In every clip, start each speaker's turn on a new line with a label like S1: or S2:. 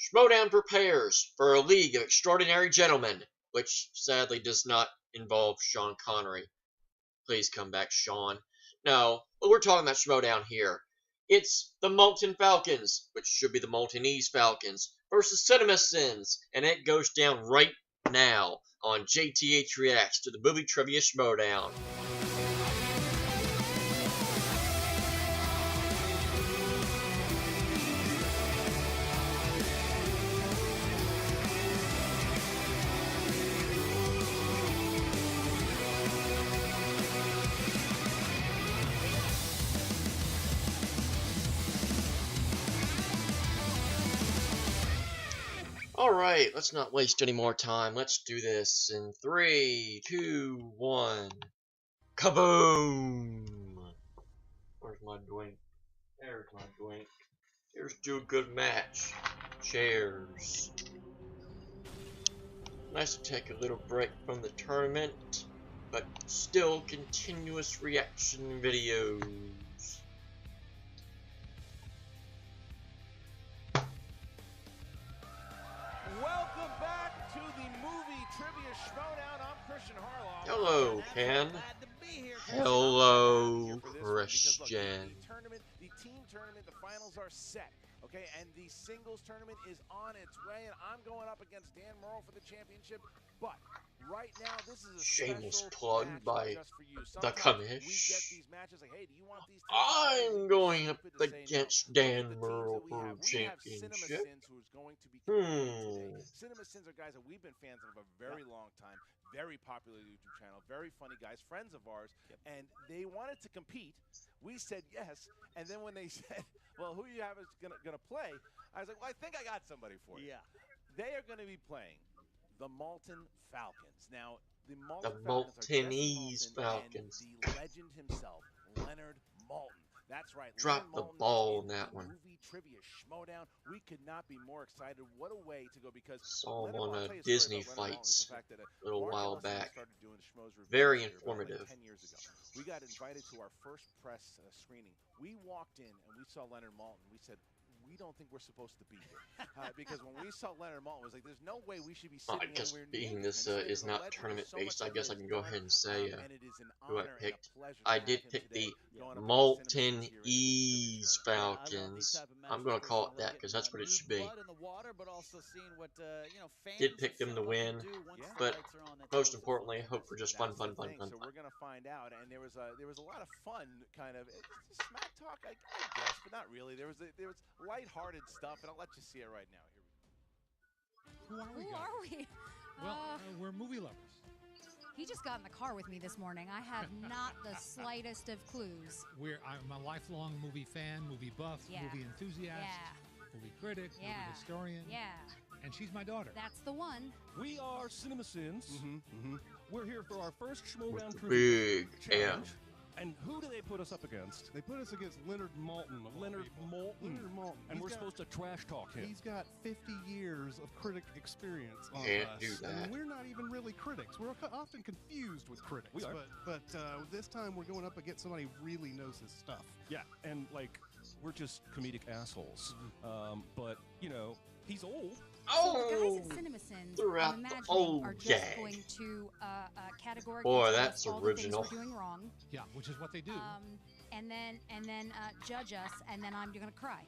S1: Schmoedown prepares for a League of Extraordinary Gentlemen, which sadly does not involve Sean Connery. Please come back, Sean. No, but we're talking about Schmoedown here. It's the Maltin Falcons, which should be the Maltese Falcons, versus CinemaSins, and it goes down right now on JTH Reacts to the movie trivia Schmoedown. Alright, let's not waste any more time. Let's do this in 3, 2, 1. Kaboom! Where's my drink? There's my drink. Here's to a good match. Cheers. Nice to take a little break from the tournament, but still continuous reaction videos. Hello, Ken. Hello, Christian.
S2: The team tournament, the finals are set. Okay, and the singles tournament is on its way, and I'm going up against Dan Murrell for the championship. But right now, this is a
S1: shameless
S2: special
S1: plug
S2: match
S1: by
S2: just for you.
S1: the commish.
S2: We get these matches like, hey, do you want these?
S1: I'm going up against Dan Murrell for championship.
S2: CinemaSins, who's going to be CinemaSins are guys that we've been fans of a very long time. Very popular YouTube channel, very funny guys, friends of ours, and they wanted to compete. We said yes, and then when they said, well, who you have is gonna play, I was like, well, I think I got somebody for you. Yeah. They are gonna be playing the Maltin Falcons. Now, the
S1: Maltese Falcons.
S2: And the legend himself, Leonard Maltin. That's right.
S1: Drop the ball on that one.
S2: Movie trivia Schmoedown. We could not be more excited. What a way to go, because
S1: saw him on a Disney Fights a little while back. Very informative.
S2: 10 years ago. We got invited to our first press screening. We walked in and we saw Leonard Maltin. We said, we don't think we're supposed to be here. Because when we saw Leonard Maltin, it was like, there's no way we should be sitting
S1: I guess
S2: anywhere
S1: being
S2: near
S1: this
S2: him.
S1: is not tournament based, I guess I can go ahead and say
S2: and it is an
S1: who I
S2: honor and a
S1: picked.
S2: pleasure to
S1: I
S2: have
S1: did
S2: him
S1: pick
S2: today
S1: the
S2: going up against
S1: Maltese
S2: CinemaSins here in the
S1: Falcons. I'm going to call it that because that's what it should be. Did pick them to win, but most importantly, I hope for just fun.
S2: So we're gonna find out, and there was a lot of fun, kind of smack talk, I guess, but not really. There was lighthearted stuff, and I'll let you see it right now. Here we go.
S3: Who are we?
S4: Well, we're movie lovers.
S3: He just got in the car with me this morning. I have not the slightest of clues.
S4: I'm a lifelong movie fan, movie buff, movie enthusiast, movie critic, movie historian.
S3: Yeah.
S4: And she's my daughter.
S3: That's the one.
S5: We are CinemaSins. We're here for our first Schmoedown
S1: big
S5: challenge. And who do they put us up against?
S6: They put us against Leonard Maltin.
S5: Leonard Maltin. And we're supposed to trash talk him.
S6: He's got 50 years of critic experience on
S1: Can't
S6: us.
S1: do that.
S6: And we're not even really critics. We're often confused with critics.
S5: We are.
S6: But this time we're going up against somebody who really knows his stuff.
S5: Yeah, and like, we're just comedic assholes. But, you know, he's old.
S3: So the guys at CinemaSins,
S1: throughout
S3: I'm
S1: the
S3: imagining,
S1: whole
S3: are just
S1: gag.
S3: going to categorically
S1: Boy,
S3: tell
S1: that's
S3: us all
S1: original.
S3: the things we're doing wrong.
S4: Yeah, which is what they do.
S3: And then judge us, and then I'm going to cry.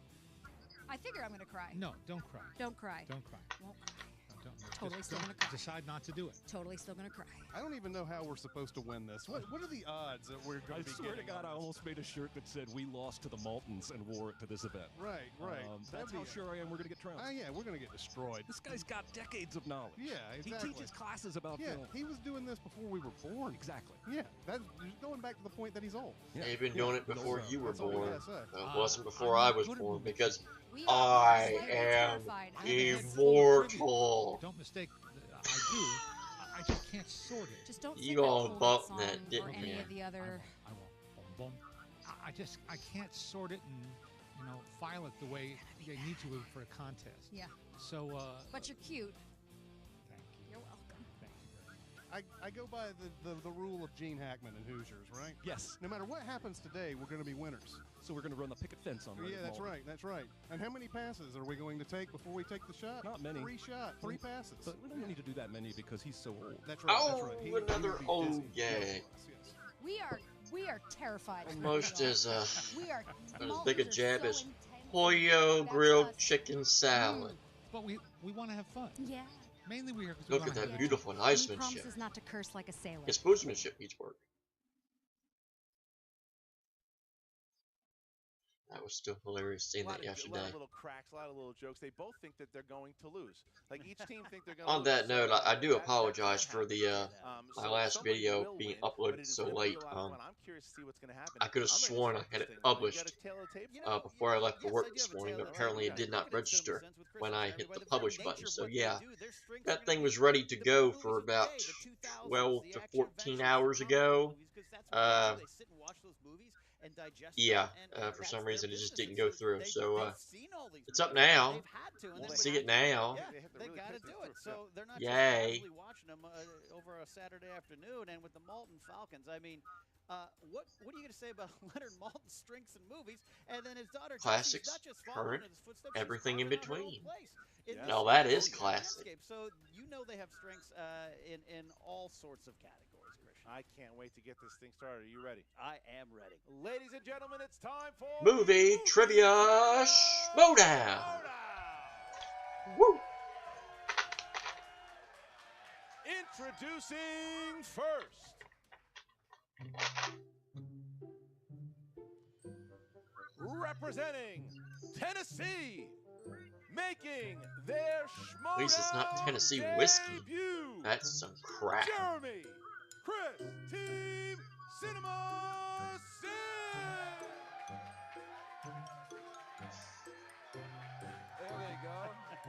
S3: I figure I'm going to cry.
S4: No, don't cry.
S3: Don't cry.
S4: Don't cry.
S3: Won't cry.
S4: No, don't.
S3: Totally
S4: Just
S3: still
S4: don't
S3: gonna cry.
S4: decide not to do it.
S3: Totally still going to cry.
S6: I don't even know how we're supposed to win this. What are the odds that we're going to be
S5: I swear to
S6: getting
S5: God, I
S6: on this?
S5: almost made a shirt that said, we lost to the Maltins, and wore it to this event.
S6: Right.
S5: That's how sure I am we're going to get trounced.
S6: Yeah, we're going to get destroyed.
S5: This guy's got decades of knowledge.
S6: Yeah, exactly.
S5: He teaches classes about film.
S6: He was doing this before we were born.
S5: Exactly.
S6: Yeah, that's going back to the point that he's old.
S5: Yeah.
S1: They've been doing it before you were
S6: That's all we
S1: born.
S6: gotta say.
S1: It wasn't before
S4: I'm
S1: I
S4: not
S1: was
S4: good at
S1: born
S4: movies.
S1: because
S3: We are
S1: I
S3: slightly
S1: am
S3: terrified.
S1: immortal.
S4: Don't mistake. I do. I just can't sort it.
S3: Just don't
S1: You
S3: say
S1: all
S3: that
S1: bumped
S3: song
S1: that,
S3: or
S1: didn't
S3: any
S1: you?
S3: of the other.
S4: I won't. Boom, boom. I can't sort it and file it the way they need to for a contest.
S3: Yeah.
S4: So.
S3: But you're cute.
S4: Thank you.
S3: You're welcome.
S4: Thank you very much.
S6: I go by the rule of Gene Hackman and Hoosiers, right?
S5: Yes.
S6: No matter what happens today, we're going to be winners.
S5: So we're going to run the picket fence on Leonard
S6: Yeah, that's
S5: Maltin.
S6: right. That's right. And how many passes are we going to take before we take the shot?
S5: Not many.
S6: 3 shots, 3 passes.
S5: But we don't need to do that many because he's so old.
S6: That's right.
S1: Oh,
S6: that's right. He would
S1: another
S6: be
S1: oh
S6: dizzy.
S1: yay.
S6: Yes.
S3: We are terrified.
S1: Almost as
S3: We are
S1: big a
S3: Maltins are
S1: jab
S3: so
S1: as
S3: intense.
S1: Pollo
S3: That's
S1: grilled
S3: us.
S1: chicken salad.
S4: But we want to have fun.
S3: Yeah.
S4: Mainly we are. 'cause we
S1: Look
S4: wanna
S1: at that
S4: have fun.
S1: beautiful
S3: And he
S1: nicemanship.
S3: promises not to curse like a sailor.
S1: His sportsmanship needs work. That was still hilarious seeing
S2: A lot
S1: that
S2: of
S1: yesterday.
S2: little cracks, a lot of little jokes. They both think that they're going to lose. Like each team think they're going to
S1: On
S2: lose.
S1: that note, I do
S2: That
S1: apologize
S2: can't
S1: for
S2: happen.
S1: the my
S2: So
S1: last
S2: somebody
S1: video
S2: will
S1: being
S2: win, but
S1: uploaded
S2: it is
S1: so
S2: gonna be
S1: late.
S2: a lot of fun. I'm curious to see what's going to happen.
S1: I could have
S2: I'm ready to
S1: sworn I
S2: start
S1: had
S2: this
S1: it
S2: thing. You
S1: published
S2: got a tail of the tape?
S1: before I left for
S7: Yes,
S1: work
S7: I do
S1: this
S7: have a
S1: morning,
S7: tail
S1: but
S7: of the
S1: apparently
S7: tape.
S1: it did not
S7: Look at
S1: register
S7: CinemaSins with
S1: when
S7: Chris
S1: I
S7: and
S1: hit
S7: Jeremy.
S1: the
S7: By
S1: publish
S7: very
S1: button.
S7: nature of
S1: So
S7: what they
S1: yeah,
S7: do, their strengths are
S1: that
S7: gonna
S1: thing
S7: be
S1: was ready to
S7: the
S1: go
S7: movies
S1: for
S7: of the
S1: about
S7: day, the 2000s,
S1: 12
S7: the
S1: to
S7: action
S1: 14
S7: adventures,
S1: hours
S7: the comic
S1: ago.
S7: movies, 'cause that's what they do. They sit and watch those movies and digest
S1: Yeah,
S7: them, and
S1: for
S7: that's
S1: some
S7: their
S1: reason it just
S7: business.
S1: didn't go through. So
S7: they've seen all these
S1: it's up
S7: movies.
S1: now.
S7: They've had to, and
S1: We'll
S7: then when
S1: see
S7: they
S1: it now.
S7: Yeah,
S2: They have to
S7: they
S2: really
S7: got to
S2: push it
S7: do it.
S2: through.
S7: So they're not
S1: Yay.
S7: just casually watching them over a Saturday afternoon. And with the Maltin Falcons, I mean, what are you going to say about Leonard Maltin's strengths in movies? And then his daughter,
S1: Classics,
S7: Jesse's not just following
S1: current,
S7: in his footsteps, she's
S1: everything in
S7: carving out her own
S1: between.
S7: place in
S2: Yeah.
S7: this
S1: Now that
S7: landscape.
S1: is classic.
S7: So you know they have strengths in all sorts of categories, Christian.
S2: I can't wait to get this thing started. Are you ready?
S7: I am ready.
S2: Ladies and gentlemen, it's time for
S1: Movie Trivia Schmoedown. Woo!
S2: Introducing first. Representing Tennessee, making their Schmoedown
S1: At least it's not Tennessee whiskey.
S2: debut.
S1: That's some crap.
S2: Jeremy, Chris, Team CinemaSins. There they go.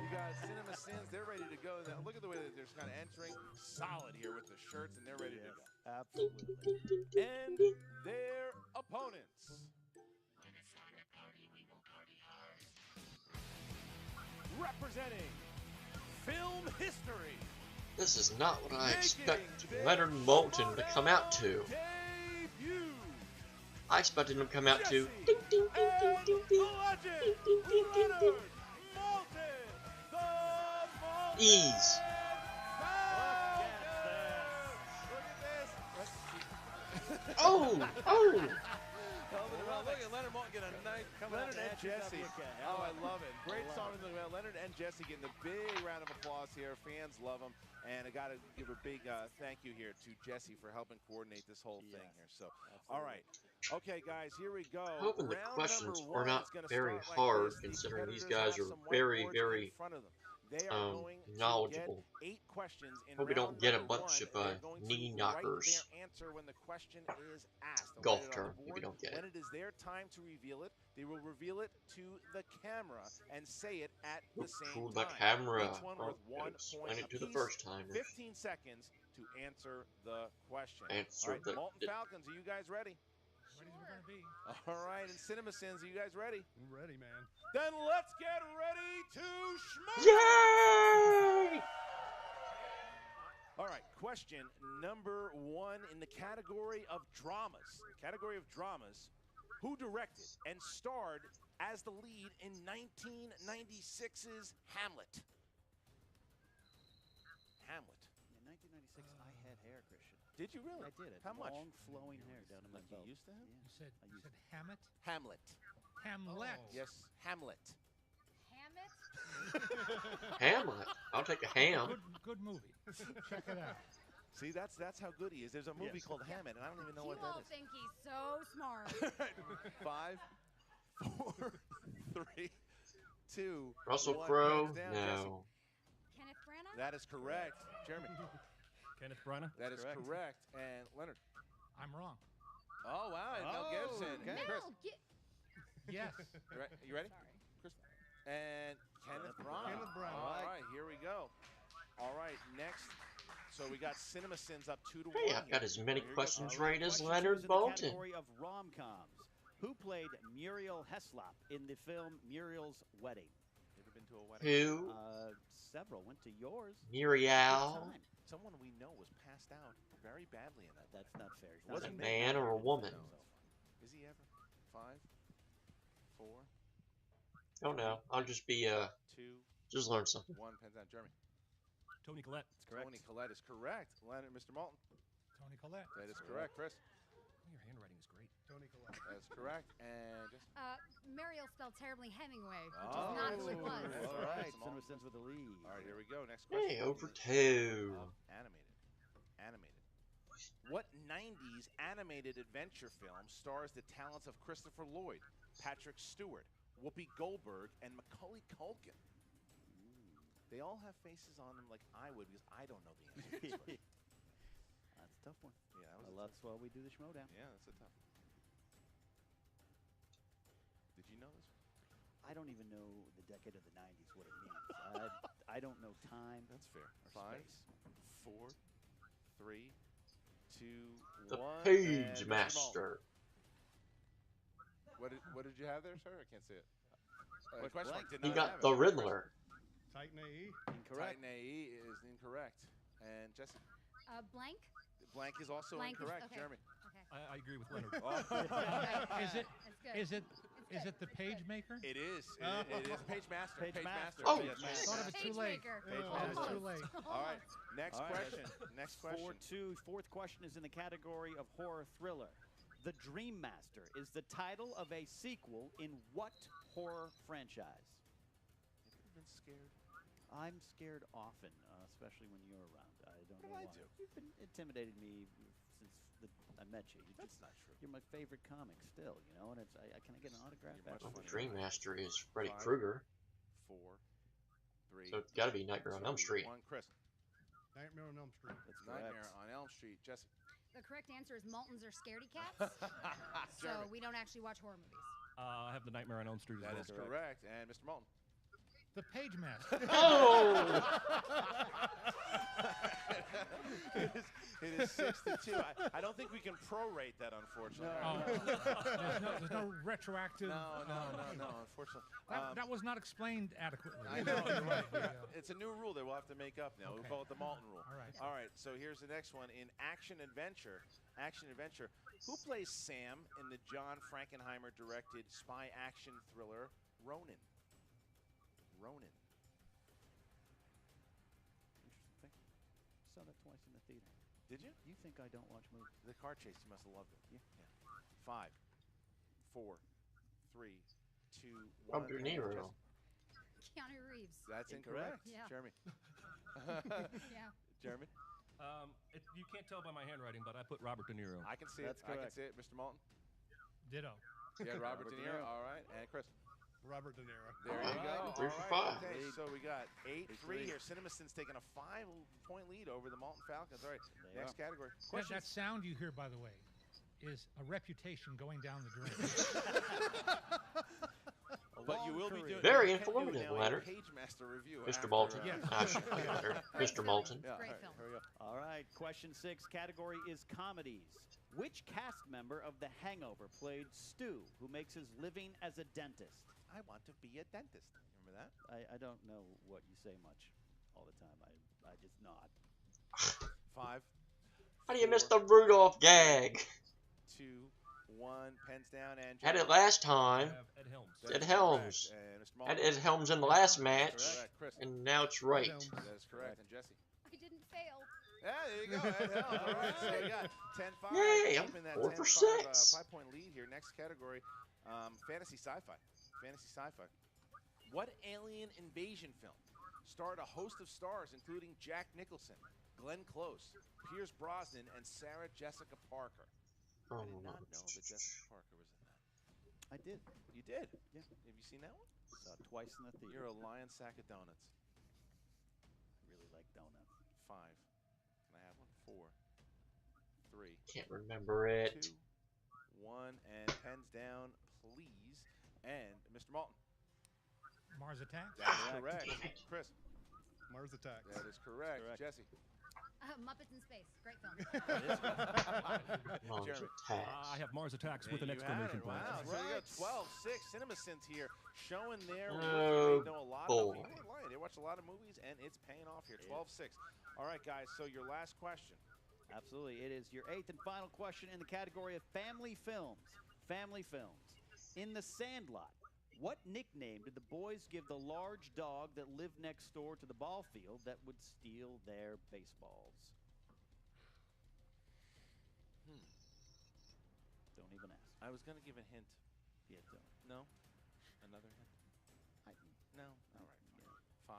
S2: You got CinemaSins. They're ready to go. Now, look at the way that they're kind of entering solid here with the shirts, and they're ready to go.
S7: Absolutely.
S2: And their opponents. Representing film history.
S1: This is not what I
S2: making
S1: expected
S2: their
S1: Leonard Maltin to come out to.
S2: debut.
S1: I expected him to come out to
S2: Jesse
S1: ding ding ding ding
S2: and
S1: ding
S2: the
S1: ding.
S2: legend,
S1: Ding, ding, ding, ding, ding.
S2: Leonard Maltin, the Maltin
S1: Ease.
S2: Falcons. Look at this.
S1: Oh, oh.
S2: Look at Leonard Maltin get a nice Leonard and Jesse. Oh, I love it. Great song in the Leonard and Jesse getting a big round of applause here. Fans love them. And I got to give a big thank you here to Jesse for helping coordinate this whole thing here. So, all right. Okay, guys, here we go.
S1: Hoping the
S2: Round
S1: questions
S2: number
S1: are
S2: one
S1: not
S2: is gonna
S1: very
S2: start like
S1: hard,
S2: this. The
S1: considering these
S2: competitors
S1: guys
S2: have
S1: are
S2: some
S1: very,
S2: whiteboards
S1: very
S2: in front of them. They are going to
S1: knowledgeable.
S2: get 8 questions in
S1: Hope we
S2: round
S1: don't get a
S2: number
S1: bunch
S2: one.
S1: of
S2: They're going to
S1: knee
S2: write
S1: knockers.
S2: their answer when the question is asked. They'll
S1: Golf
S2: write it on
S1: term,
S2: the
S1: if we
S2: board.
S1: don't get
S2: When
S1: it.
S2: it is their time to reveal it, they will reveal it to the camera and say it at the same
S1: To
S2: time.
S1: the camera.
S2: Each one
S1: Oh,
S2: worth 1
S1: explain
S2: point
S1: it to the
S2: apiece.
S1: first timers.
S2: 15 seconds to answer the question.
S1: Answer
S2: All right,
S1: the-
S2: Maltin Falcons, are you guys ready?
S4: Ready as we're gonna be.
S2: All right, and CinemaSins, are you guys ready?
S6: I'm ready, man.
S2: Then let's get ready to schmoe.
S1: Yay!
S2: All right, question number 1 in the category of dramas. Who directed and starred as the lead in 1996's Hamlet? Hamlet.
S7: In 1996, I had hair, Christian.
S2: Did you really?
S7: I did it.
S2: How much?
S7: Long flowing hair down to my
S2: Like
S7: belt.
S2: you used to have?
S7: Yeah.
S4: You said
S7: I used it.
S4: Hammett?
S2: Hamlet.
S4: Hamlet.
S6: Oh.
S2: Yes, Hamlet.
S3: Hammett?
S1: Hamlet. I'll take a ham.
S4: Good movie. Check it out.
S2: See, that's how good he is. There's a movie
S7: Yes.
S2: called Hamlet, and I don't even know
S3: You
S2: what that
S3: all
S2: is.
S3: think he's so smart.
S2: 5, 4, 3, 2.
S1: Russell
S2: 1.
S1: Crowe?
S2: Hands down, Jesse.
S1: No.
S3: Kenneth Branagh?
S2: That is correct. Jeremy.
S5: Kenneth Branagh?
S2: That is correct. And Leonard.
S4: I'm wrong.
S2: Oh, wow. And Mel Gibson.
S7: okay.
S2: Chris,
S3: Mel, get...
S4: Yes.
S2: you ready?
S3: Sorry.
S2: Chris. And Kenneth Branagh.
S6: Kenneth Branagh.
S2: All right, here we go. All right, next. So we got CinemaSins up 2-1.
S1: Hey, I've got as many
S2: Here you go.
S1: questions
S7: All right,
S1: right as
S7: question
S1: Leonard
S7: 2 is in the
S1: Maltin.
S7: category of rom-coms. Who played Muriel Heslop in the film Muriel's Wedding?
S2: Ever been to a wedding?
S1: Who?
S7: several. Went to yours.
S1: Muriel.
S7: Good time.
S2: Someone we know was passed out very badly in that.
S7: That's not fair. He's
S1: Was
S7: not
S1: it
S7: a
S1: man or a woman?
S2: Is he ever? 5, 4,
S1: Don't know. I'll just be
S2: 2,
S1: just learn something.
S2: 1. Pens down. Jeremy.
S5: Tony Collette.
S7: That's correct.
S2: Tony Collette is correct. Leonard, Mr. Maltin.
S4: Tony Collette.
S2: That is correct. Chris.
S5: Your handwriting is great.
S6: Tony Collette.
S2: That's correct. And just
S3: Mariel spelled terribly Hemingway, which
S2: Oh.
S3: is not who it was.
S2: All
S7: All
S2: right.
S7: right. CinemaSins with the lead.
S2: all right. Here we go. Next question.
S1: Hey, over 2.
S2: Animated. What 90s animated adventure film stars the talents of Christopher Lloyd, Patrick Stewart, Whoopi Goldberg, and Macaulay Culkin? They all have faces on them like I would because I don't know the answer to this one.
S7: That's a tough one.
S2: Yeah, that was
S7: Well, that's why we do the Schmoedown.
S2: yeah, that's a tough one. Did you know this?
S7: I don't even know the decade of the 90s, what it means. I don't know time.
S2: That's fair.
S7: or
S2: 5,
S7: space.
S2: 4, 3, 2,
S1: The
S2: 1.
S1: Page
S2: and Mr. Maltin.
S1: Master.
S2: What did you have there, sir? I can't see it.
S7: What
S2: Question
S7: blank?
S2: mark did
S1: He
S2: not
S1: got
S2: have
S1: the
S2: it.
S1: Riddler.
S6: Titan AE.
S7: Incorrect.
S2: Titan AE is incorrect. And Jesse,
S3: Blank?
S2: blank is also
S3: Blank is-
S2: incorrect.
S3: okay.
S2: Jeremy.
S3: Okay.
S5: I agree with Leonard.
S4: Is it?
S3: That's good.
S4: Is it?
S3: It's
S4: Is
S3: good.
S4: it the Page Maker?
S2: It is. It is Page Master.
S7: Page Master.
S1: Oh.
S2: Yes,
S7: Page
S4: Thought of it too late.
S3: Pagemaker.
S2: Page
S4: Oh,
S2: Master.
S4: it's too late.
S2: All right. Next
S7: All right.
S2: question. Next question.
S7: 4-2. Fourth question is in the category of horror thriller. The Dream Master is the title of a sequel in what horror franchise?
S2: Have you ever been scared?
S7: I'm scared often, especially when you're around. I don't know
S2: What
S7: why.
S2: did I do?
S7: You've been intimidated me since I met you.
S2: That's not true.
S7: You're my favorite comic still, you know, and can I get an autograph
S2: You're
S7: back?
S2: much
S1: Well, the
S2: funnier.
S1: Dream Master is Freddy
S2: 5,
S1: Krueger.
S2: 4, 3.
S1: So it's got to be Nightmare on Elm
S2: 2,
S1: Street.
S2: 1. Chris.
S6: Nightmare on Elm Street.
S7: That's correct.
S2: Nightmare on Elm Street. Jesse.
S3: The correct answer is Maltins are scaredy cats. So
S2: Jeremy.
S3: we don't actually watch horror movies.
S5: I have the Nightmare on Elm Street as
S2: That
S5: well.
S2: is correct. And Mr. Maltin.
S4: The Page Master.
S1: Oh!
S2: It is 6-2. I don't think we can prorate that, unfortunately.
S4: Oh, there's no retroactive.
S2: No, unfortunately.
S4: That was not explained adequately.
S2: I know.
S4: You're right. Yeah.
S2: It's a new rule that we'll have to make up now. We
S4: Okay.
S2: call it the Maltin rule.
S4: All right.
S2: All right, so here's the next one. In action adventure, who plays Sam in the John Frankenheimer directed spy action thriller Ronin?
S7: Interesting. Saw that twice in the theater.
S2: Did you?
S7: You think I don't watch movies?
S2: The car chase, you must have loved it. Yeah. 5, 4, 3, 2, 1.
S1: Robert De Niro.
S3: Keanu Reeves.
S2: That's
S7: Incorrect.
S2: incorrect.
S3: Yeah.
S2: Jeremy.
S3: Yeah.
S2: Jeremy.
S5: You can't tell by my handwriting, but I put Robert De Niro.
S2: I can see
S7: That's
S2: it. I can
S7: correct.
S2: see it. Mr. Maltin.
S4: Ditto.
S2: Yeah, Robert
S7: Robert
S2: De
S7: De
S2: Niro.
S7: Niro.
S2: All right. And Chris.
S6: Robert De Niro.
S2: There you
S1: All right,
S2: go.
S1: 3 for 5.
S2: Okay,
S7: Lead.
S2: so we got 8-3
S7: 8-3.
S2: here. CinemaSins taking a 5-point lead over the Maltin Falcons. All right,
S7: They
S2: next category.
S4: That sound you hear, by the way, is a reputation going down the drain.
S2: But you will be doing
S1: Very
S2: you can do
S1: informative,
S2: now a
S1: Leonard.
S2: Page Master review.
S1: Mr.
S2: after,
S1: Maltin.
S4: Yeah.
S1: Leonard.
S3: Great
S1: Mr.
S3: film.
S1: Maltin.
S2: Yeah,
S3: Great
S2: all right,
S3: film.
S2: Here we go.
S7: All right, question 6. Category is comedies. Which cast member of The Hangover played Stu, who makes his living as a dentist?
S2: I want to be a dentist. Remember that?
S7: I don't know what you say much all the time. I just nod.
S2: 5.
S1: How do you miss the Rudolph gag?
S2: 2, 1. Pens down and.
S1: Had it
S2: Jeremy.
S1: last
S5: I
S1: time.
S5: have Ed Helms.
S2: That
S1: Ed
S2: is
S1: Helms.
S2: correct. And Mr.
S1: Had
S2: Maltin.
S1: Ed Helms in the last
S2: That's
S1: match,
S2: correct. Chris.
S1: and now it's right.
S6: Helms.
S2: That is correct. And Jesse.
S3: I didn't fail.
S2: Yeah, there you go. Ed Helms. All right, so we got 10-5.
S1: Yay, I'm
S2: Keeping that
S1: 4 for
S2: 10-5,
S1: 6.
S2: 5-point lead here. Next category, fantasy sci-fi. Fantasy sci-fi. What alien invasion film starred a host of stars, including Jack Nicholson, Glenn Close, Pierce Brosnan, and Sarah Jessica Parker? I did not know that Jessica Parker was in that.
S7: I did.
S2: You did?
S7: Yeah.
S2: Have you seen that one?
S7: Saw it twice in the theater.
S2: You're a lion sack of donuts.
S7: I really like donuts.
S2: 5. Can I have one? 4, 3,
S1: Can't remember it.
S2: 2, 1, and pens down, please. And Mr. Maltin.
S4: Mars Attacks.
S2: That's
S7: Correct.
S2: correct. Chris.
S6: Mars Attacks.
S2: That is correct.
S7: Correct.
S2: Jesse.
S3: Muppets in Space. Great film.
S1: Mars
S2: Jeremy.
S1: Attacks.
S5: I have Mars Attacks with
S2: Yeah,
S5: an
S2: you had
S5: exclamation
S2: it.
S5: point.
S2: Wow. So you got 12-6 CinemaSins here showing their
S1: Oh,
S2: they know a lot
S1: boy.
S2: about. They watched a lot of movies, and it's paying off here. 12-6. All right, guys, so your last question.
S7: Absolutely. It is your 8th and final question in the category of family films. Family films. In The Sandlot, what nickname did the boys give the large dog that lived next door to the ball field that would steal their baseballs? Don't even ask.
S2: I was going to give a hint.
S7: Yeah, don't.
S2: No? Another hint? No? All right. Yeah. 5,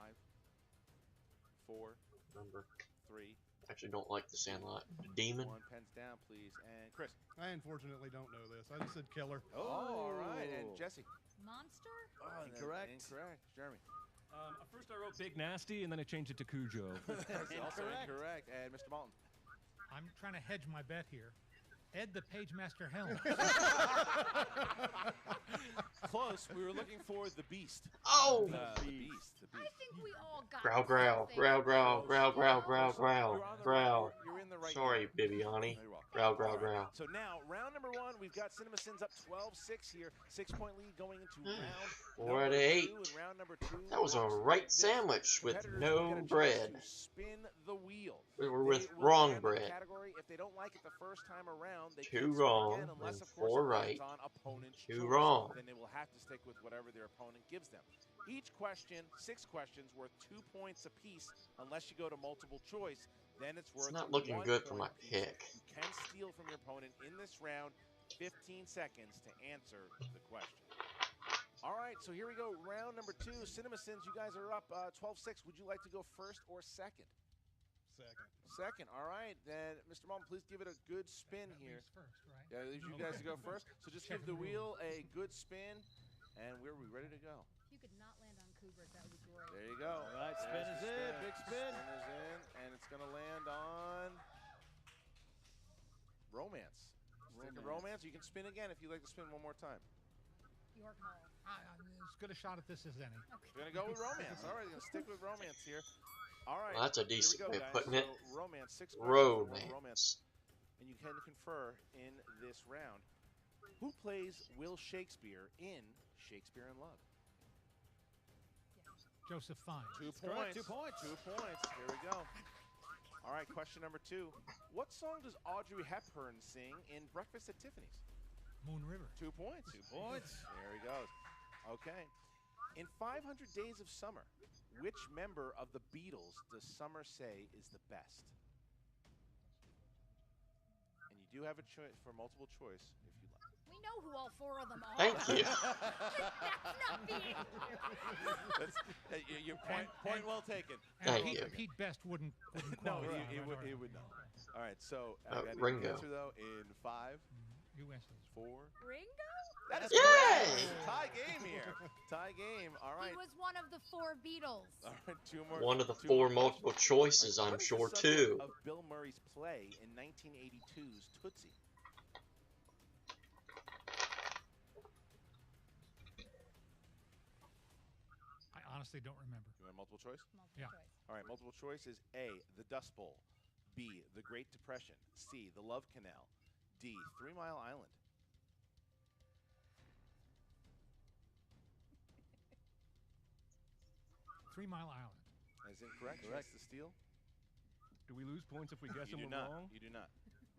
S2: 4,
S1: Number.
S2: 3,
S1: Actually, don't like the Sandlot. The Demon.
S2: 1. Pens down, please. And Chris.
S6: I unfortunately don't know this. I just said killer.
S2: Oh, all right. And Jesse.
S3: Monster?
S2: Oh,
S7: Incorrect.
S2: Incorrect. Jeremy.
S5: At first I wrote Big Nasty, and then I changed it to Cujo.
S2: That's also incorrect. And Mr. Maltin.
S4: I'm trying to hedge my bet here. Ed the Pagemaster Helm.
S2: Close. We were looking for the Beast.
S1: Oh!
S2: The Beast. The
S3: I
S2: Beast.
S3: think we all got
S1: Growl, growl,
S3: something.
S1: growl, growl, growl, growl, growl, growl,
S2: You're on the
S1: growl.
S2: right- You're in the right.
S1: Sorry, Bibiani.
S2: You're welcome.
S1: Growl, growl,
S2: All right.
S1: growl.
S2: So now, round number 1, we've got CinemaSins up 12-6 here. 6-point lead going into round
S1: 4 out of
S2: number
S1: 8.
S2: 2. And round number 2.
S1: That was a
S2: looks
S1: right
S2: like this.
S1: sandwich with
S2: Competitors
S1: no
S2: will get a chance
S1: bread.
S2: to Spin the wheel.
S1: We were with
S2: They will
S1: wrong
S2: land the
S1: bread.
S2: Category. If they don't like it the first time around, they
S1: 2
S2: can spin
S1: wrong
S2: again, unless,
S1: and
S2: of course,
S1: 4
S2: it lands
S1: right.
S2: on opponent's
S1: 2
S2: choice.
S1: wrong.
S2: Then they will have to stick with whatever their opponent gives them. Each question, 6 questions, worth 2 points apiece. Unless you go to multiple choice, then it's worth.
S1: It's not looking
S2: 1
S1: good for
S2: point
S1: my
S2: apiece.
S1: pick.
S2: You can steal from your opponent in this round. 15 seconds to answer the question. All right, so here we go. Round number 2. CinemaSins, you guys are up 12-6. Would you like to go first or second?
S6: Second.
S2: Second. All right, then, Mr. Maltin, please give it a good spin
S4: That
S2: here.
S4: means first, right?
S2: Yeah, I leave you guys to go first. So just give the wheel a good spin, and we're ready to go.
S3: If you could not land on Kubrick, that would be great.
S2: There you go.
S7: All right, spin
S2: There's
S7: is
S2: the
S7: in. Big spin.
S2: Spin is in, and it's going to land on Romance. Stick a Romance. You can spin again if you'd like to spin one more time.
S3: York Hall.
S4: As good a shot at this as any.
S2: We're going to go with Romance. All right, going to stick with Romance here. All right.
S1: Well, that's a
S2: here we
S1: decent
S2: go,
S1: way of
S2: guys.
S1: putting it.
S2: So Romance, 6 questions for Romance.
S1: Romance.
S2: And you can confer in this round. Who plays Will Shakespeare in Shakespeare in Love?
S4: Joseph Fiennes.
S2: 2
S7: correct,
S2: points. 2 points. Here we go. All right, question number 2. What song does Audrey Hepburn sing in Breakfast at Tiffany's?
S4: Moon River.
S2: 2 points.
S7: 2 points.
S2: There he goes. Okay. In 500 Days of Summer, which member of the Beatles does Summer say is the best? And you do have a choice for multiple choice if you like.
S3: We know who all 4 of them are.
S1: Thank you.
S3: That's not being.
S2: Your point well taken.
S4: And
S1: Thank
S4: Pete,
S1: you.
S4: Pete Best wouldn't
S2: No,
S4: qualify.
S2: he would know. All right, so I got
S1: Ringo.
S2: an answer though in 5,
S4: You answer this.
S2: 4.
S3: Ringo?
S2: That is
S1: Yay!
S2: correct. Tie game here. Tie game. All right.
S3: He was one of the 4 Beatles.
S2: All right, 2 more.
S1: One of the
S2: 2
S1: 4
S2: more
S1: multiple
S2: questions.
S1: choices,
S2: All right,
S1: I'm
S2: what is
S1: sure,
S2: the subject
S1: too.
S2: of Bill Murray's play in 1982's Tootsie?
S4: I honestly don't remember.
S2: You want multiple choice?
S3: Multiple
S4: Yeah.
S3: choice.
S2: All right, multiple choice is A, the Dust Bowl, B, the Great Depression, C, the Love Canal, D, 3 Mile Island.
S4: Three Mile Island.
S2: That is incorrect.
S7: Correct.
S2: Chance to steal?
S5: Do we lose points if we guess
S2: You
S5: them
S2: do not.
S5: wrong?
S2: You do not.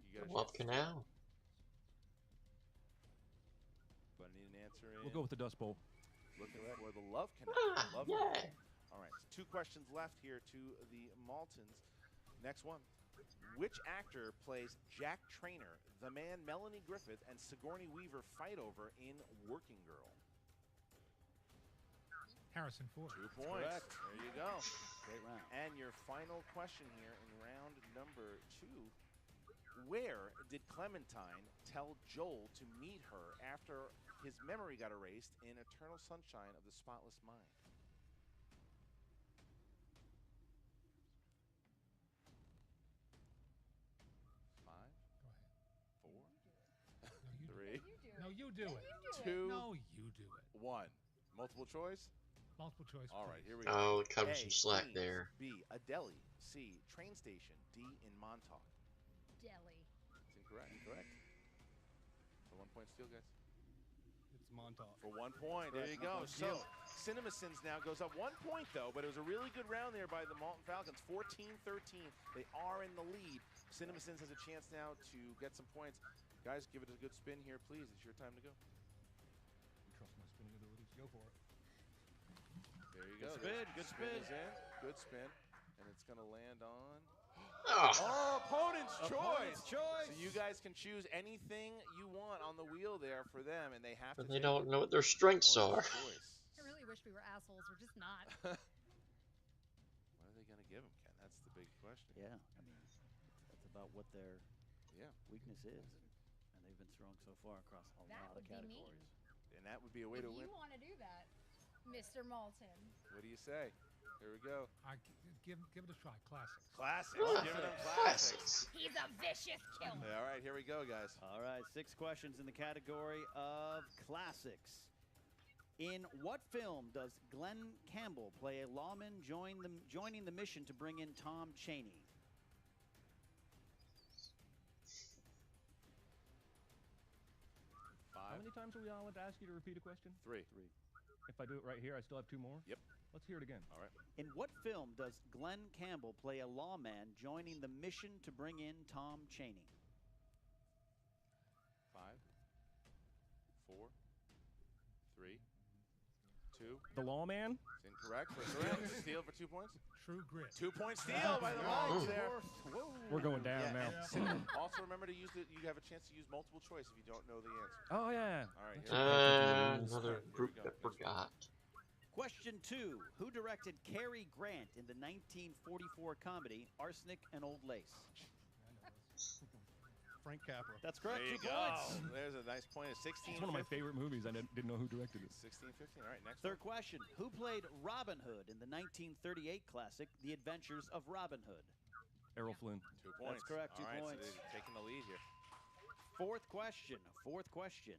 S2: You got a
S1: Love
S2: chance.
S1: Canal.
S2: But I need an answer in.
S5: We'll go with the Dust Bowl.
S2: Looking for the Love Canal.
S1: Ah,
S2: Love
S1: yeah.
S2: Canal. All right, so 2 questions left here to the Maltins. Next one. Which actor plays Jack Traynor, the man Melanie Griffith and Sigourney Weaver fight over in Working Girl?
S4: Harrison Ford.
S2: 2 points.
S7: Correct.
S2: There you go.
S7: Great round.
S2: And your final question here in round number 2. Where did Clementine tell Joel to meet her after his memory got erased in Eternal Sunshine of the Spotless Mind? Five,
S4: Go ahead.
S2: 4, 3,
S4: No, you do it. No, you do it.
S2: Two.
S4: No, you do it.
S2: 1. Multiple choice?
S4: Multiple choice.
S2: All right,
S4: please.
S2: here we go.
S1: Oh, cut him
S2: A,
S1: some slack
S2: Queens,
S1: there.
S2: B, a deli. C, train station. D, in Montauk.
S3: Delhi.
S2: It's incorrect. Correct. So 1 point steal, guys.
S6: It's Montauk.
S2: For 1 point. There you go. So CinemaSins now goes up 1 point, though, but it was a really good round there by the Maltin Falcons. 14-13. They are in the lead. CinemaSins has a chance now to get some points. Guys, give it a good spin here, please. It's your time to go.
S4: Trust my spinning abilities. Go for it.
S2: There you go.
S7: Good spin.
S2: Is in. Good spin. And it's going to land on...
S1: Oh,
S2: opponent's choice.
S7: Opponent's choice.
S2: So you guys can choose anything you want on the wheel there for them, and they have to
S1: but they
S2: take
S1: don't know what their strengths are.
S2: opponent's choice.
S3: I really wish we were assholes. We're just not.
S2: What are they going to give him, Ken? That's the big question.
S7: Yeah, I mean, that's about what their weakness is. And they've been strong so far across a
S3: That
S7: lot of
S3: would be me.
S7: categories.
S2: And that would be a way
S3: If
S2: to
S3: you
S2: win.
S3: want to do that, Mr. Maltin.
S2: What do you say? Here we go.
S4: Give it a try. Classics.
S2: Classics.
S1: Ah,
S2: Giving them classics.
S3: He's a vicious killer.
S2: All right, here we go, guys.
S7: All right, 6 questions in the category of classics. In what film does Glenn Campbell play a lawman joining the mission to bring in Tom Cheney?
S5: How many times are we allowed to ask you to repeat a question?
S2: 3.
S5: If I do it right here, I still have 2 more?
S2: Yep.
S5: Let's hear it again.
S2: All right.
S7: In what film does Glenn Campbell play a lawman joining the mission to bring in Tom Cheney?
S2: 5, 4, 3, 2.
S5: The Lawman?
S2: It's incorrect. For 3. Steal for 2 points.
S4: True grit.
S2: 2 point steal by the Maltins there.
S5: We're going down now.
S2: Also remember to use you have a chance to use multiple choice if you don't know the answer.
S5: Oh, yeah.
S2: All right. Here we go.
S1: Another
S2: Here
S1: group
S2: we go.
S1: that forgot.
S7: Question 2. Who directed Cary Grant in the 1944 comedy Arsenic and Old Lace?
S6: Frank Capra.
S7: That's correct.
S2: There you
S7: 2
S2: go.
S7: points.
S2: There's a nice point. 16.
S5: It's one of my favorite movies. I didn't know who directed it.
S2: 16, 15. All right, next
S7: Third
S2: one.
S7: question. Who played Robin Hood in the 1938 classic The Adventures of Robin Hood?
S5: Errol Flynn.
S2: 2 points.
S7: That's correct. 2
S2: All right,
S7: points.
S2: so they're taking the lead here.
S7: Fourth question.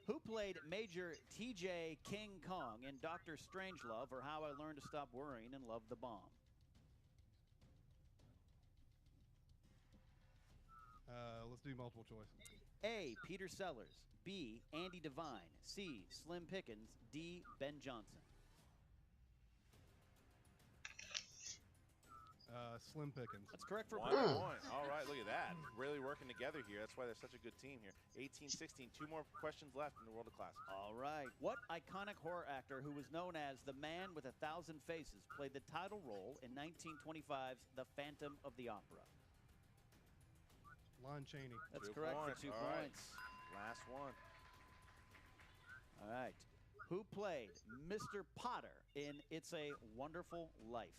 S7: Who played Major T.J. King Kong in Dr. Strangelove or How I Learned to Stop Worrying and Love the Bomb?
S6: Let's do multiple choice.
S7: A. Peter Sellers. B. Andy Devine. C. Slim Pickens. D. Ben Johnson.
S6: Slim Pickens.
S7: That's correct for
S2: 1
S7: Brian.
S2: point. All right, look at that. Really working together here. That's why they're such a good team here. 18-16. 2 more questions left in the world of classics.
S7: All right. What iconic horror actor who was known as the Man with 1,000 Faces played the title role in 1925's The Phantom of the Opera?
S6: Lon Chaney.
S7: That's
S2: 2
S7: correct
S2: points.
S7: for 2
S2: All right.
S7: points.
S2: Last one.
S7: All right. Who played Mr. Potter in It's a Wonderful Life?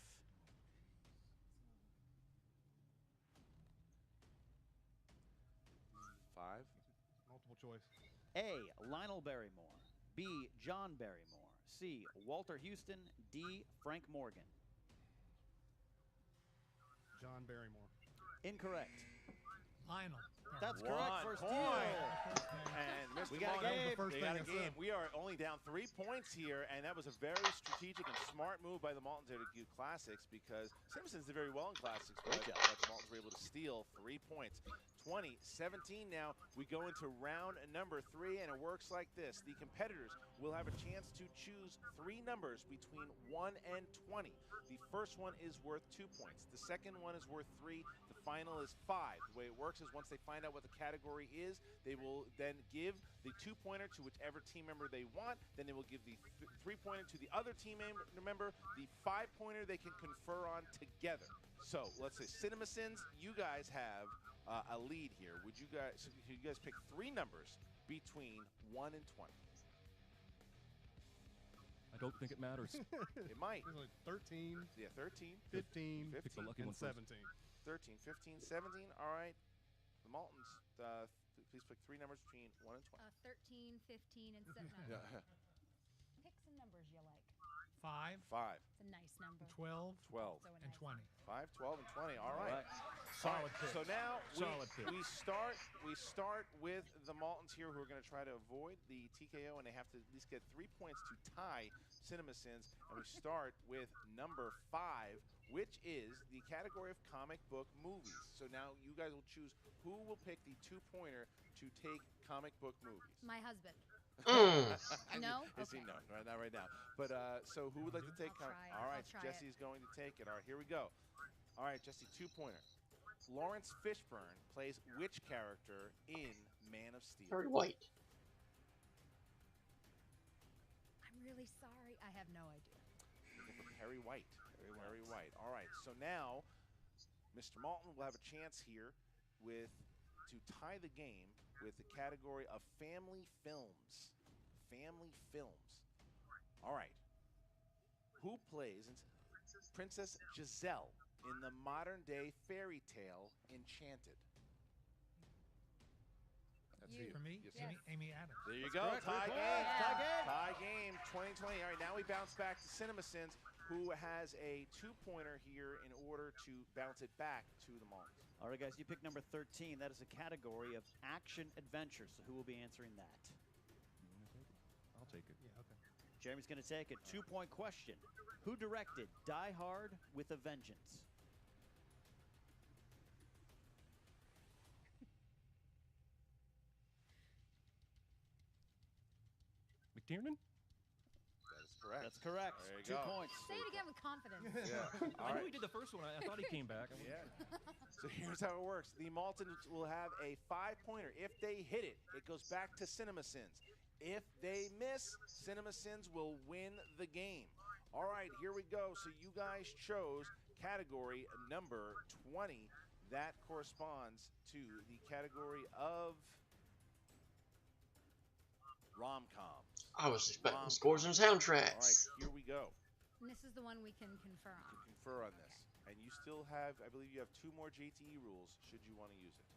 S2: Five.
S6: Multiple choice.
S7: A. Lionel Barrymore. B. John Barrymore. C. Walter Houston. D. Frank Morgan.
S6: John Barrymore.
S7: Incorrect.
S4: Lionel.
S7: That's
S2: 1
S7: correct for steal.
S2: point. And Mr.
S7: We got a
S2: Maltin,
S7: game.
S6: First
S2: they
S6: thing
S2: got
S6: I
S2: a game.
S6: said.
S2: We are only down 3 points here, and that was a very strategic and smart move by the Maltins there to do classics because CinemaSins did very well in classics, but the Maltins were able to steal 3 points. 20-17 now. We go into round number 3, and it works like this. The competitors will have a chance to choose 3 numbers between 1 and 20. The first one is worth 2 points. The second one is worth 3. The final is 5. The way it works is once they find out what the category is, they will then give the 2-pointer to whichever team member they want. Then they will give the 3-pointer to the other team member. The 5-pointer they can confer on together. So let's say CinemaSins, you guys have a lead here. Would you guys pick 3 numbers between 1 and 20?
S5: I don't think it matters.
S2: It might.
S6: There's like 13,
S2: Yeah, 13,
S6: 15,
S2: 15,
S5: Pick the lucky
S6: and
S5: one first.
S6: 17.
S2: 13, 15, 17. All right. The Maltins, please pick 3 numbers between 1 and 20.
S3: 13, 15, and 7.
S2: Yeah.
S3: Pick some numbers you like.
S4: 5,
S2: 5,
S3: It's a nice number.
S4: 12,
S2: 12,
S3: So a
S4: and
S3: nice
S4: 20.
S2: 5, 12, and 20. All right.
S5: Solid pick.
S2: So now
S5: Solid pick.
S2: we start with the Maltins here who are going to try to avoid the TKO, and they have to at least get 3 points to tie CinemaSins. And we start with number 5, which is the category of comic book movies. So now you guys will choose who will pick the 2-pointer to take comic book movies.
S3: My husband. No?
S2: Is he
S3: Okay.
S2: no? Not right now. But so who would like to take?
S3: I'll try it.
S2: All right,
S3: I'll try
S2: Jesse's going to take it. All right, here we go. All right, Jesse, 2-pointer. Lawrence Fishburne plays which character in Man of Steel?
S1: Perry White.
S3: I'm really sorry. I have no idea.
S2: Looking for Perry White. Perry White. All right, so now Mr. Maltin will have a chance here to tie the game with the category of family films. Family films. All right. Who plays Princess Giselle in the modern-day fairy tale Enchanted? That's
S3: You.
S2: you.
S4: For me,
S2: Yes, sir.
S4: Amy Adams.
S2: There you go.
S7: correct.
S2: Tie
S7: Good
S2: game.
S7: point. Tie game.
S2: Tie game. 2020. All right, now we bounce back to CinemaSins, who has a 2-pointer here in order to bounce it back to the Maltins.
S7: All right, guys, you pick number 13. That is a category of action adventure. So who will be answering that?
S5: I'll take it.
S4: Yeah, okay.
S7: Jeremy's going to take a 2-point question. Who directed Die Hard with a Vengeance?
S5: McTiernan?
S2: That is correct.
S7: That's correct.
S2: There you
S7: 2
S2: go.
S7: points.
S3: Say it again with confidence.
S2: Yeah.
S5: I knew he did the first one. I thought he came back.
S2: Yeah. So here's how it works. The Maltins will have a 5-pointer. If they hit it, it goes back to CinemaSins. If they miss, CinemaSins will win the game. All right, here we go. So you guys chose category number 20. That corresponds to the category of rom-com.
S1: I was expecting
S2: Rom-com.
S1: scores and
S2: All right,
S1: soundtracks.
S2: here we go.
S3: And this is the one we can confer
S2: To
S3: on.
S2: confer on this. And you still have, I believe you have 2 more JTE rules should you want to use it.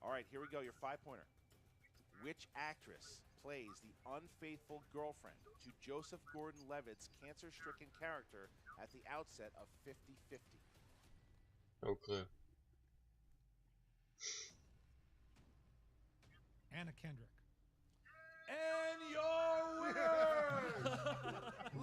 S2: All right, here we go, your 5-pointer. Which actress plays the unfaithful girlfriend to Joseph Gordon-Levitt's cancer-stricken character at the outset of 50-50?
S1: No clue.
S4: Anna Kendrick.
S2: And your winner,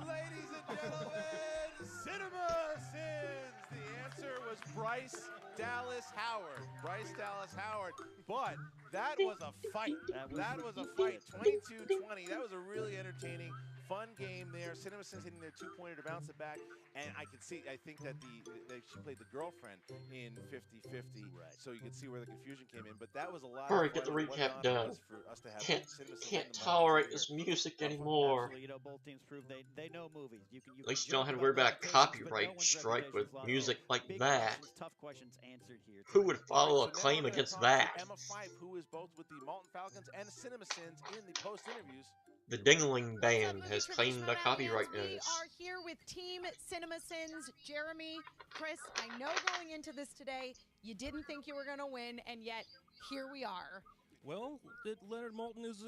S2: ladies and gentlemen, CinemaSins. The answer was Bryce Dallas Howard. Bryce Dallas Howard. But that was a fight. That was a fight. 22-20. That was a really entertaining, fun game there. CinemaSins hitting their 2-pointer to bounce it back. And I can see, I think that she played the girlfriend in 50-50.
S7: Right.
S2: So you can see where the confusion came in. But that was a lot
S1: Hurry,
S2: of
S1: get
S2: fun.
S1: the
S2: What
S1: recap
S2: an honor it
S1: done.
S2: was for us to have
S1: Can't
S2: CinemaSins
S1: can't
S2: and the Maltins
S1: tolerate
S2: here.
S1: this music anymore.
S7: Absolutely, you know, both teams prove they know movies. You can
S1: At least you
S7: joke
S1: don't have to worry about a
S7: reputations, but no
S1: copyright
S7: one's
S1: strike with
S7: reputation's lost.
S1: music like
S7: Big
S1: that.
S7: questions, tough questions answered here.
S1: Who would
S7: tonight.
S1: follow a
S2: All right, so now
S1: claim
S2: we're gonna
S1: against
S2: talk
S1: that?
S2: to Emma Fife, who is both with the Maltin Falcons and CinemaSins in the post interviews.
S1: The Dingling
S8: What's up,
S1: Band
S8: movie
S1: has
S8: trivia
S1: claimed a
S8: Schmoedown
S1: copyright
S8: fans? We
S1: notice.
S8: are here with Team CinemaSins. Jeremy, Chris, I know going into this today, you didn't think you were going to win, and yet here we are.
S5: Well, Leonard Maltin is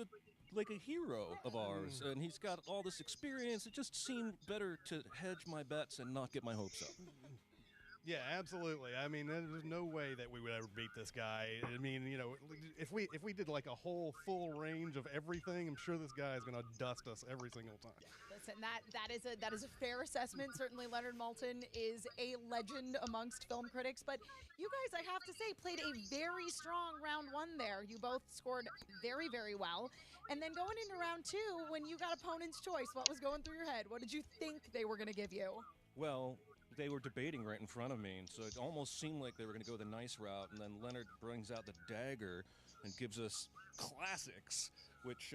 S5: like a hero of ours, and he's got all this experience. It just seemed better to hedge my bets and not get my hopes up.
S6: Yeah, absolutely. I mean, there's no way that we would ever beat this guy. I mean, you know, if we did like a whole full range of everything, I'm sure this guy is going to dust us every single time.
S8: Listen, that is a fair assessment. Certainly, Leonard Maltin is a legend amongst film critics. But you guys, I have to say, played a very strong round 1 there. You both scored very, very well. And then going into round 2, when you got opponent's choice, what was going through your head? What did you think they were going to give you?
S5: Well, they were debating right in front of me, and so it almost seemed like they were going to go the nice route, and then Leonard brings out the dagger and gives us classics, which,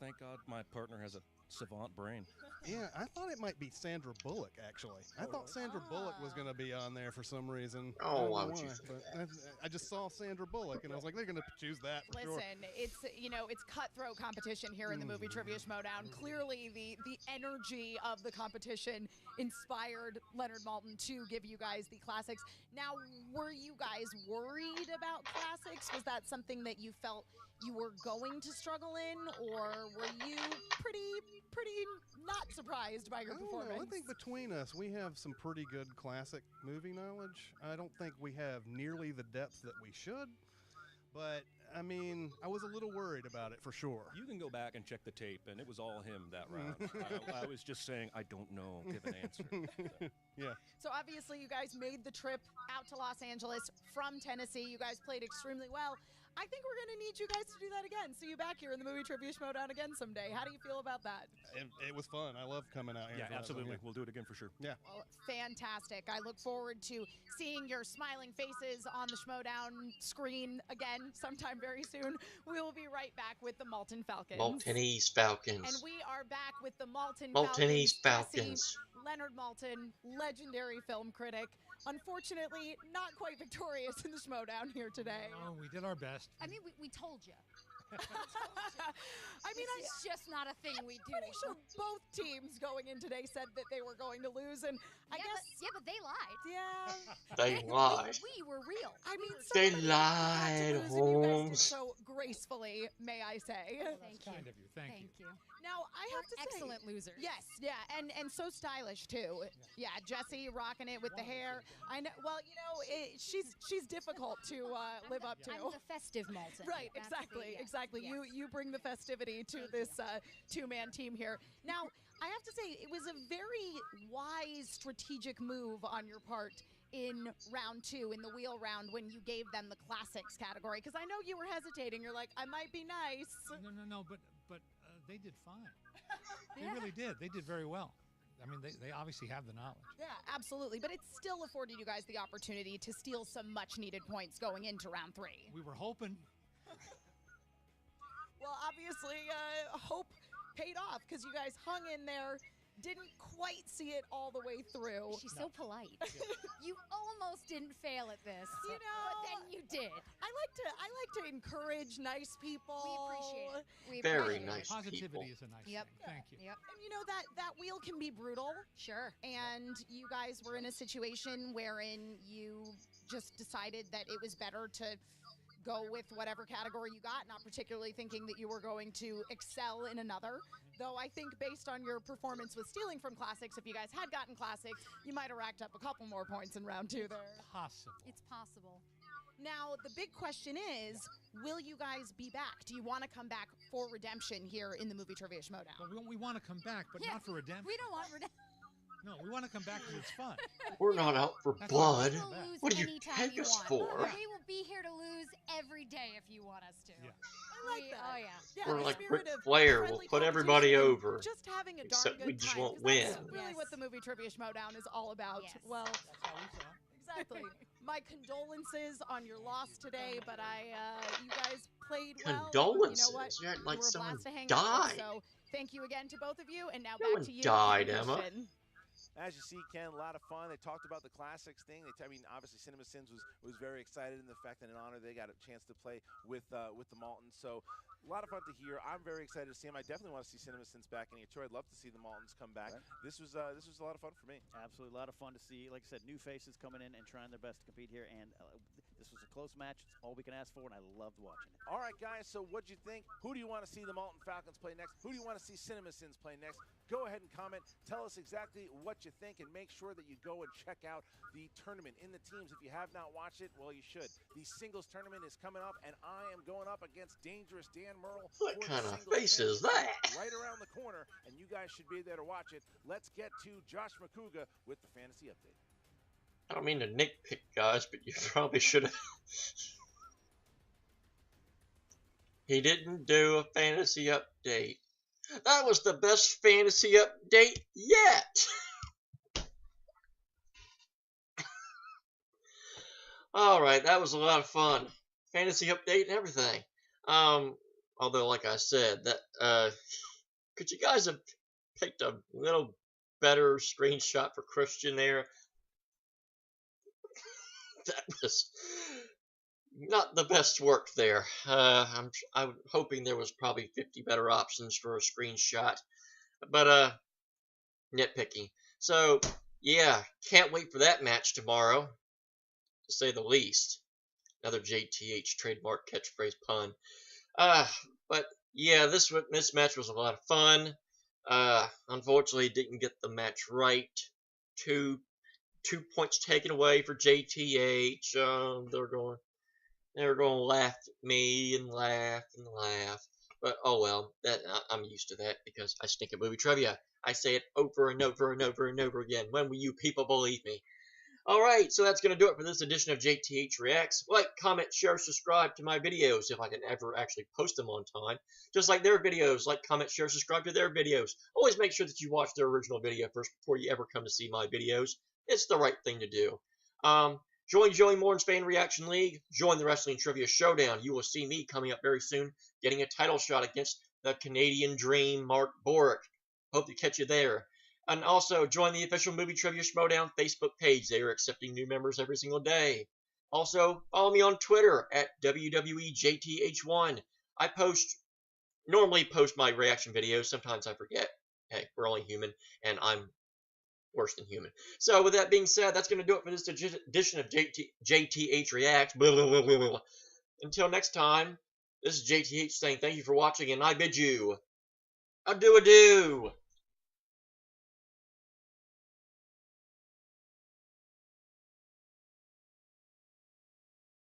S5: thank God my partner has a savant brain.
S6: Yeah, I thought it might be Sandra Bullock, actually. I thought Sandra Bullock was going to be on there for some reason. I
S1: Oh,
S6: don't
S1: why
S6: know
S1: would you
S6: why,
S1: think
S6: but I just saw Sandra Bullock, and I was like, they're going to choose that for sure.
S8: Listen, it's it's cutthroat competition here in the movie trivia Schmoedown. Clearly, the energy of the competition inspired Leonard Maltin to give you guys the classics. Now, were you guys worried about classics? Was that something that you felt you were going to struggle in, or were you pretty not surprised by your
S6: I don't know.
S8: performance?
S6: I think between us, we have some pretty good classic movie knowledge. I don't think we have nearly the depth that we should, but I mean, I was a little worried about it for sure.
S5: You can go back and check the tape, and it was all him that round. I was just saying, I don't know. Give an answer. So.
S6: Yeah.
S8: So obviously you guys made the trip out to Los Angeles from Tennessee. You guys played extremely well. I think we're going to need you guys to do that again. See you back here in the Movie Trivia Schmoedown again someday. How do you feel about that?
S6: It was fun. I love coming out here.
S5: Yeah, absolutely. We'll do it again for sure.
S6: Yeah.
S8: Well, fantastic. I look forward to seeing your smiling faces on the Schmoedown screen again sometime very soon. We will be right back with the Maltin Falcons.
S1: Maltese Falcons.
S8: And we are back with the
S1: Maltinese
S8: Falcons.
S1: Falcons.
S8: Leonard Maltin, legendary film critic. Unfortunately, not quite victorious in the Schmoedown here today.
S4: Oh, we did our best.
S3: I mean, we told you.
S8: I mean,
S3: It's just not a thing we do.
S8: pretty sure both teams going in today said that they were going to lose, and I guess
S3: But they lied.
S8: yeah.
S1: They lied.
S3: We were real.
S8: I mean,
S1: They
S8: somebody
S1: lied,
S8: had to lose, and you guys did
S1: Holmes.
S8: so gracefully, may I say.
S3: Thank
S4: That's
S3: you.
S4: kind of you. Thank you.
S8: Now I have to say,
S3: Excellent loser.
S8: yes, yeah, and so stylish too. Yeah, Jessie rocking it with the hair. I know. Well, you know, she's difficult to live up to.
S3: I'm the festive Maltin.
S8: Right,
S3: That's
S8: exactly,
S3: the-
S8: exactly.
S3: yes.
S8: You bring the festivity to this two-man team here. Now, I have to say, it was a very wise strategic move on your part in round 2, in the wheel round, when you gave them the classics category, because I know you were hesitating. You're like, I might be nice.
S4: No, but they did fine. They
S3: Yeah.
S4: really did. They did very well. I mean, they obviously have the knowledge.
S8: Yeah, absolutely. But it still afforded you guys the opportunity to steal some much-needed points going into round 3.
S4: We were hoping.
S8: Well, obviously, hope paid off because you guys hung in there, didn't quite see it all the way through.
S3: She's so polite. You almost didn't fail at this.
S8: You know,
S3: But then you did.
S8: I like to encourage nice people.
S3: We appreciate it. We
S1: Very
S3: appreciate it.
S1: nice.
S4: Positivity
S1: people.
S4: is a nice
S3: Yep.
S4: thing. Thank you.
S3: Yep.
S8: And you know that wheel can be brutal,
S3: Sure.
S8: and you guys were in a situation wherein you just decided that it was better to go with whatever category you got, not particularly thinking that you were going to excel in another. Though I think based on your performance with stealing from classics, if you guys had gotten classics, you might have racked up a couple more points in round 2 there.
S4: Possible.
S3: It's possible.
S8: Now, the big question is, will you guys be back? Do you want to come back for redemption here in the Movie Trivia Schmoedown?
S4: Well, we want to come back, but
S3: Yeah,
S4: not for redemption.
S3: We don't want redemption.
S4: No, we want to come back because it's fun.
S1: We're not out for
S4: That's
S1: blood.
S3: We will lose
S1: What do you
S3: anytime
S1: take
S3: you
S1: us
S3: want.
S1: for?
S3: We will be here to lose every day if you want us to.
S4: Yeah.
S8: I like that.
S3: Oh, yeah.
S8: Yeah,
S1: We're
S8: the
S1: like
S8: spirit
S1: Ric
S8: of
S1: Flair. We'll
S8: friendly
S1: put everybody
S8: competition and
S1: over.
S8: Just having a darn
S1: Except
S8: good
S1: we just
S8: time,
S1: won't
S8: 'cause that's
S1: win.
S8: really
S3: Yes.
S8: what the Movie Trivia Schmoedown is all about.
S3: Yes.
S8: Well,
S4: That's how we saw it.
S8: exactly. My condolences on your loss today, but you guys played well.
S1: Condolences?
S8: You know what?
S1: You're
S8: You
S1: like
S8: were a
S1: someone
S8: blast to hang out with,
S1: died.
S8: so thank you again to both of you, and now
S1: No
S8: back
S1: one
S8: to you.
S1: died,
S8: Ken and
S1: Emma.
S8: Christian.
S2: As you see, Ken, a lot of fun. They talked about the classics thing. I mean, obviously, CinemaSins was very excited in the fact that in honor they got a chance to play with the Maltins. So a lot of fun to hear. I'm very excited to see them. I definitely want to see CinemaSins back in here too. I'd love to see the Maltins come back.
S7: Right.
S2: This was a lot of fun for me.
S7: Absolutely, a lot of fun to see. Like I said, new faces coming in and trying their best to compete here. And this was a close match. It's all we can ask for, and I loved watching it.
S2: All right, guys, so what'd you think? Who do you want to see the Maltin Falcons play next? Who do you want to see CinemaSins play next? Go ahead and comment. Tell us exactly what you think, and make sure that you go and check out the tournament in the teams. If you have not watched it, well, you should. The singles tournament is coming up, and I am going up against Dangerous Dan Merle.
S1: What
S2: for the
S1: kind of
S2: singles
S1: face is
S2: championship
S1: that?
S2: Right around the corner, and you guys should be there to watch it. Let's get to Josh McCouga with the fantasy update.
S1: I don't mean to nitpick, guys, but you probably should have. He didn't do a fantasy update. That was the best fantasy update yet. Alright, that was a lot of fun. Fantasy update and everything. Although, like I said, that could you guys have picked a little better screenshot for Christian there? That was not the best work there. I'm hoping there was probably 50 better options for a screenshot. But, nitpicking. So, yeah, can't wait for that match tomorrow, to say the least. Another JTH trademark catchphrase pun. But, yeah, this match was a lot of fun. Unfortunately, didn't get the match right. Two points taken away for JTH. They're going to laugh at me and laugh and laugh. But oh well, I'm used to that because I stink at movie trivia. I say it over and over and over and over again. When will you people believe me? Alright, so that's going to do it for this edition of JTH Reacts. Like, comment, share, subscribe to my videos if I can ever actually post them on time. Just like their videos. Like, comment, share, subscribe to their videos. Always make sure that you watch their original video first before you ever come to see my videos. It's the right thing to do. Join Joey Morton's Fan Reaction League. Join the Wrestling Trivia Showdown. You will see me coming up very soon, getting a title shot against the Canadian Dream, Mark Borick. Hope to catch you there. And also, join the official Movie Trivia Schmoedown Facebook page. They are accepting new members every single day. Also, follow me on Twitter at WWEJTH1. I normally post my reaction videos. Sometimes I forget. Hey, we're only human, and I'm worse than human. So, with that being said, that's going to do it for this edition of JTH Reacts. Blah, blah, blah, blah, blah. Until next time, this is JTH saying thank you for watching, and I bid you adieu.